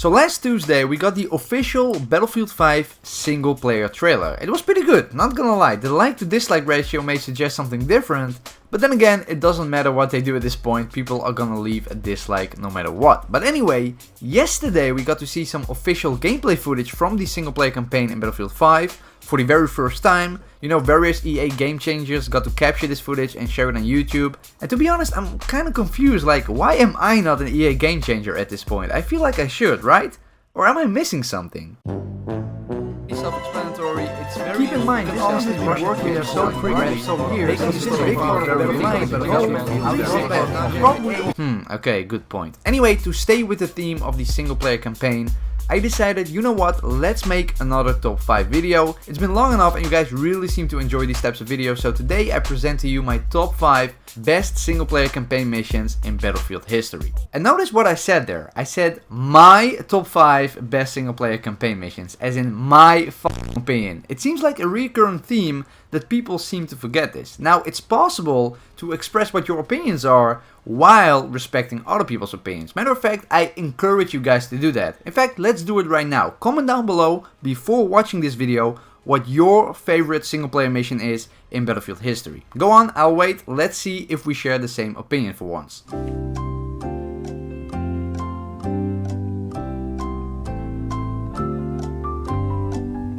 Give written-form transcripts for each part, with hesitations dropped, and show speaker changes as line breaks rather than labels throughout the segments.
So last Tuesday we got the official Battlefield 5 single player trailer. It was pretty good, not gonna lie. The like to dislike ratio may suggest something different, but then again, it doesn't matter what they do at this point, people are gonna leave a dislike no matter what. But anyway, yesterday we got to see some official gameplay footage from the single player campaign in Battlefield 5 for the very first time. You know, various EA game changers got to capture this footage and share it on YouTube. And to be honest, I'm kinda confused, like, why am I not an EA game changer at this point? I feel like I should, right? Or am I missing something? It's self-explanatory, it's very... Keep in mind, this has been working here so quickly, so years, and this is a big part of the life, but okay, good point. Anyway, to stay with the theme of the single player campaign, I decided, you know what, let's make another top 5 video. It's been long enough and you guys really seem to enjoy these types of videos, so today I present to you my top 5 best single player campaign missions in Battlefield history. And notice what I said there. I said my top 5 best single player campaign missions, as in my fucking opinion. It seems like a recurring theme that people seem to forget this. Now, it's possible to express what your opinions are while respecting other people's opinions. Matter of fact, I encourage you guys to do that. In fact, let's do it right now. Comment down below before watching this video what your favorite single player mission is in Battlefield history. Go on, I'll wait. Let's see if we share the same opinion for once.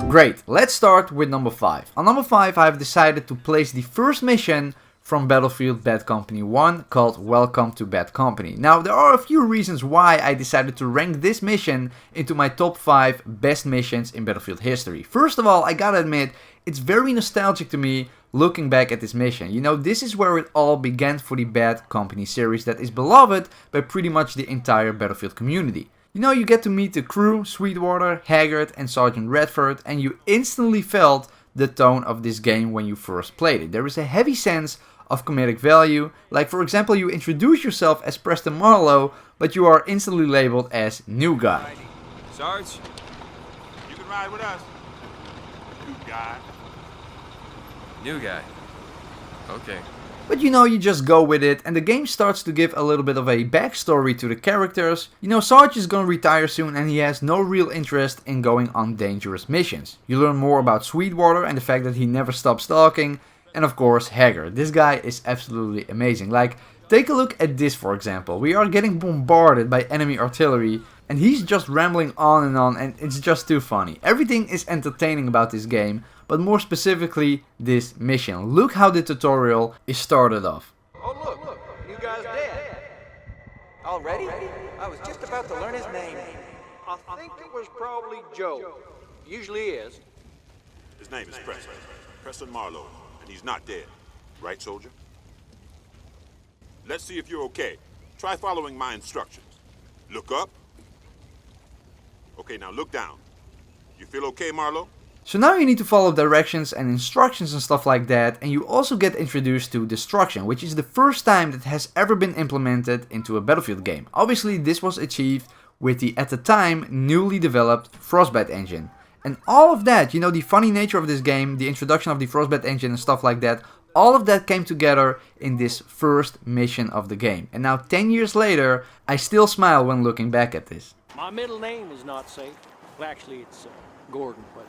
Great, let's start with number 5. On number 5 I have decided to place the first mission from Battlefield Bad Company 1 called Welcome to Bad Company. Now, there are a few reasons why I decided to rank this mission into my top 5 best missions in Battlefield history. First of all, I gotta admit, it's very nostalgic to me looking back at this mission. You know, this is where it all began for the Bad Company series that is beloved by pretty much the entire Battlefield community. You know, you get to meet the crew, Sweetwater, Haggard and Sergeant Redford, and you instantly felt the tone of this game when you first played it. There is a heavy sense of comedic value, like for example you introduce yourself as Preston Marlowe, but you are instantly labeled as New Guy.
Sarge, you can ride with us. New Guy. New Guy. Okay.
But you know, you just go with it and the game starts to give a little bit of a backstory to the characters. You know, Sarge is gonna retire soon and he has no real interest in going on dangerous missions. You learn more about Sweetwater and the fact that he never stops talking. And of course Haggard. This guy is absolutely amazing. Like, take a look at this for example. We are getting bombarded by enemy artillery and he's just rambling on and it's just too funny. Everything is entertaining about this game, but more specifically this mission. Look how the tutorial is started off.
Oh look, you guys dead. Already? I was just about to learn his name.
I think it was probably Joe. Usually is.
His name is Preston Marlowe, and he's not dead. Right, soldier? Let's see if you're okay. Try following my instructions. Look up. Okay, now look down. You feel okay, Marlowe?
So now you need to follow directions and instructions and stuff like that, and you also get introduced to destruction, which is the first time that has ever been implemented into a Battlefield game. Obviously this was achieved with the, at the time, newly developed Frostbite engine. And all of that, you know, the funny nature of this game, the introduction of the Frostbite engine and stuff like that, all of that came together in this first mission of the game. And now 10 years later, I still smile when looking back at this.
My middle name is not safe. Well, actually, it's Gordon, but...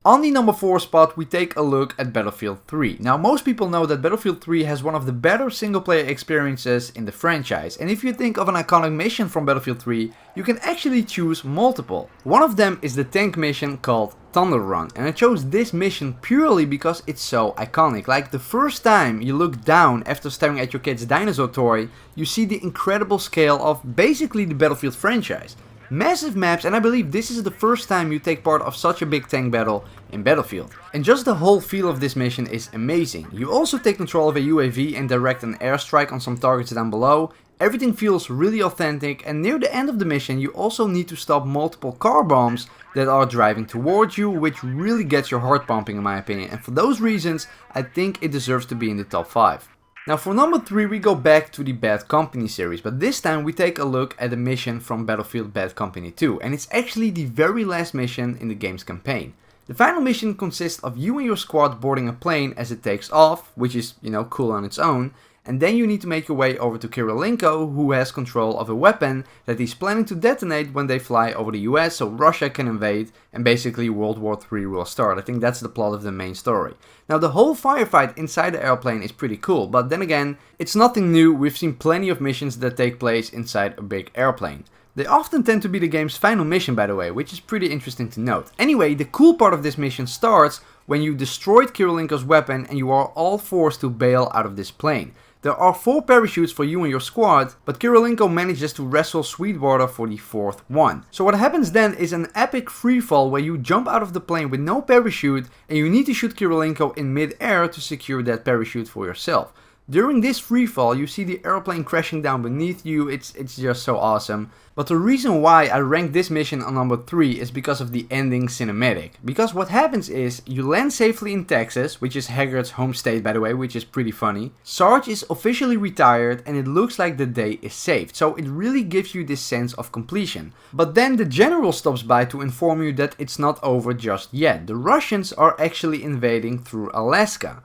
On the number 4 spot, we take a look at Battlefield 3. Now, most people know that Battlefield 3 has one of the better single-player experiences in the franchise. And if you think of an iconic mission from Battlefield 3, you can actually choose multiple. One of them is the tank mission called Thunder Run. And I chose this mission purely because it's so iconic. Like, the first time you look down after staring at your kid's dinosaur toy, you see the incredible scale of basically the Battlefield franchise. Massive maps, and I believe this is the first time you take part of such a big tank battle in Battlefield. And just the whole feel of this mission is amazing. You also take control of a UAV and direct an airstrike on some targets down below. Everything feels really authentic, and near the end of the mission you also need to stop multiple car bombs that are driving towards you, which really gets your heart pumping in my opinion. And for those reasons, I think it deserves to be in the top 5. Now for number 3 we go back to the Bad Company series, but this time we take a look at a mission from Battlefield Bad Company 2, and it's actually the very last mission in the game's campaign. The final mission consists of you and your squad boarding a plane as it takes off, which is, you know, cool on its own, and then you need to make your way over to Kirilenko, who has control of a weapon that he's planning to detonate when they fly over the US so Russia can invade and basically World War III will start. I think that's the plot of the main story. Now the whole firefight inside the airplane is pretty cool, but then again, it's nothing new. We've seen plenty of missions that take place inside a big airplane. They often tend to be the game's final mission, by the way, which is pretty interesting to note. Anyway, the cool part of this mission starts when you destroyed Kirilenko's weapon and you are all forced to bail out of this plane. There are 4 parachutes for you and your squad, but Kirilenko manages to wrestle Sweetwater for the 4th one. So what happens then is an epic freefall where you jump out of the plane with no parachute and you need to shoot Kirilenko in mid-air to secure that parachute for yourself. During this freefall, you see the airplane crashing down beneath you. It's just so awesome. But the reason why I ranked this mission on number 3 is because of the ending cinematic. Because what happens is, you land safely in Texas, which is Haggard's home state by the way, which is pretty funny. Sarge is officially retired and it looks like the day is saved. So it really gives you this sense of completion. But then the general stops by to inform you that it's not over just yet. The Russians are actually invading through Alaska.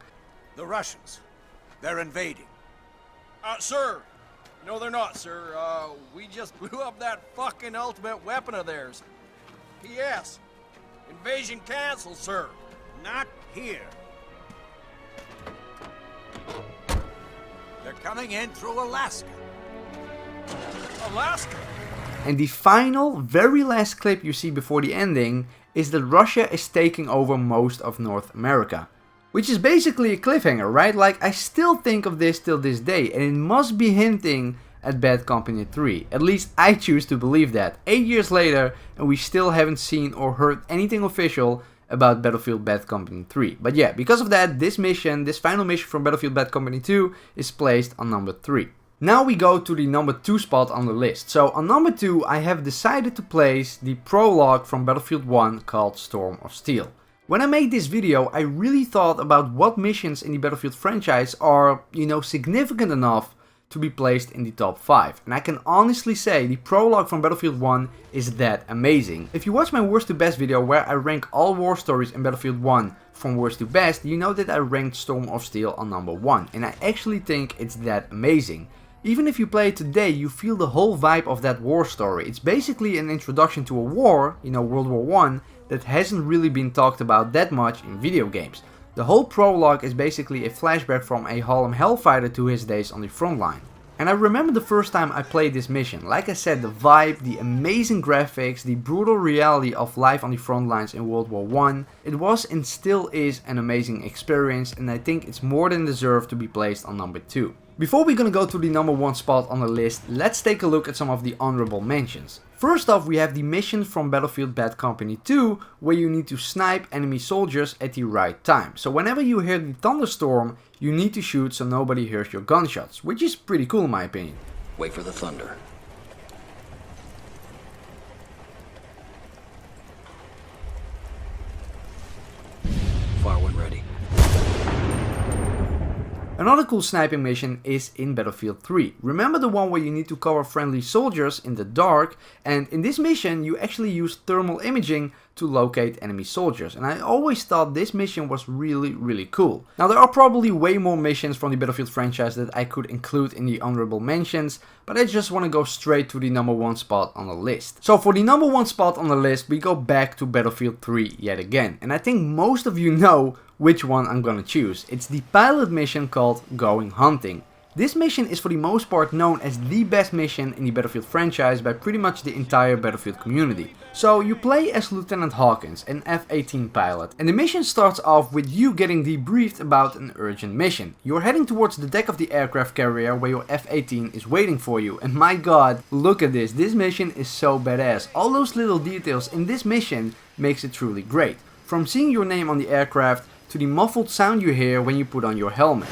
The Russians. They're invading.
Sir. No, they're not, sir. We just blew up that fucking ultimate weapon of theirs. P.S. Invasion canceled, sir.
Not here. They're coming in through Alaska.
Alaska?
And the final, very last clip you see before the ending is that Russia is taking over most of North America. Which is basically a cliffhanger, right? Like, I still think of this till this day, and it must be hinting at Bad Company 3. At least I choose to believe that. 8 years later, and we still haven't seen or heard anything official about Battlefield Bad Company 3. But yeah, because of that, this final mission from Battlefield Bad Company 2 is placed on number 3. Now we go to the number 2 spot on the list. So on number 2, I have decided to place the prologue from Battlefield 1 called Storm of Steel. When I made this video, I really thought about what missions in the Battlefield franchise are, significant enough to be placed in the top 5. And I can honestly say the prologue from Battlefield 1 is that amazing. If you watch my worst to best video where I rank all war stories in Battlefield 1 from worst to best, you know that I ranked Storm of Steel on number 1. And I actually think it's that amazing. Even if you play it today, you feel the whole vibe of that war story. It's basically an introduction to a war, World War I, that hasn't really been talked about that much in video games. The whole prologue is basically a flashback from a Harlem Hellfighter to his days on the front line. And I remember the first time I played this mission. Like I said, the vibe, the amazing graphics, the brutal reality of life on the front lines in World War I. It was and still is an amazing experience, and I think it's more than deserved to be placed on number 2. Before we're gonna go to the number 1 spot on the list, let's take a look at some of the honorable mentions. First off, we have the mission from Battlefield Bad Company 2, where you need to snipe enemy soldiers at the right time. So whenever you hear the thunderstorm, you need to shoot so nobody hears your gunshots, which is pretty cool in my opinion.
Wait for the thunder. Fire when ready.
Another cool sniping mission is in Battlefield 3. Remember the one where you need to cover friendly soldiers in the dark, and in this mission you actually use thermal imaging to locate enemy soldiers, and I always thought this mission was really cool. Now there are probably way more missions from the Battlefield franchise that I could include in the honorable mentions, but I just want to go straight to the number 1 spot on the list. So for the number 1 spot on the list, we go back to Battlefield 3 yet again, and I think most of you know which one I'm gonna choose. It's the pilot mission called Going Hunting. This mission is for the most part known as the best mission in the Battlefield franchise by pretty much the entire Battlefield community. So you play as Lieutenant Hawkins, an F-18 pilot, and the mission starts off with you getting debriefed about an urgent mission. You're heading towards the deck of the aircraft carrier where your F-18 is waiting for you, and my god, look at this, this mission is so badass. All those little details in this mission makes it truly great. From seeing your name on the aircraft to the muffled sound you hear when you put on your helmet.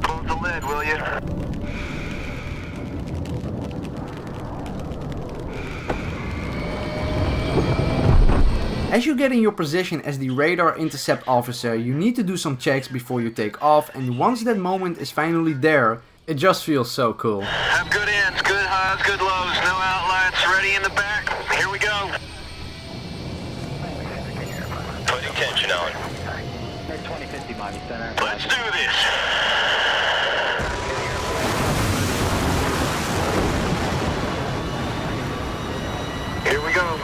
Close the lid, will you?
As you get in your position as the radar intercept officer, you need to do some checks before you take off, and once that moment is finally there, it just feels so cool.
Have good ends, good highs, good lows, no outlets, ready in the back. Here we go. Putting tension on.
2050 Miami Center.
Let's do this. Here we go.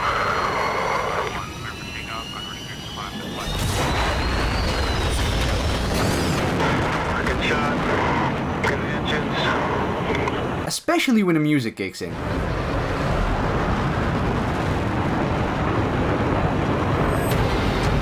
Good shot. Good engines.
Especially when the music kicks in.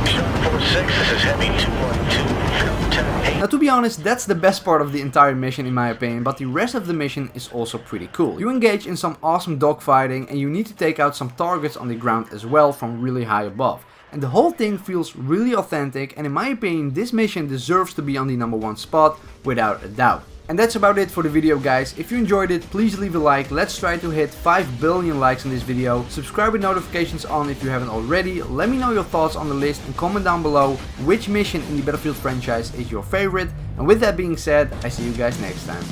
Shot 4-6, this is heavy 212. 10-8.
Now, to be honest, that's the best part of the entire mission in my opinion, but the rest of the mission is also pretty cool. You engage in some awesome dogfighting and you need to take out some targets on the ground as well from really high above. And the whole thing feels really authentic, and in my opinion this mission deserves to be on the #1 spot without a doubt. And that's about it for the video, guys. If you enjoyed it, please leave a like. Let's try to hit 5 billion likes on this video. Subscribe with notifications on if you haven't already. Let me know your thoughts on the list and comment down below which mission in the Battlefield franchise is your favorite. And with that being said, I see you guys next time.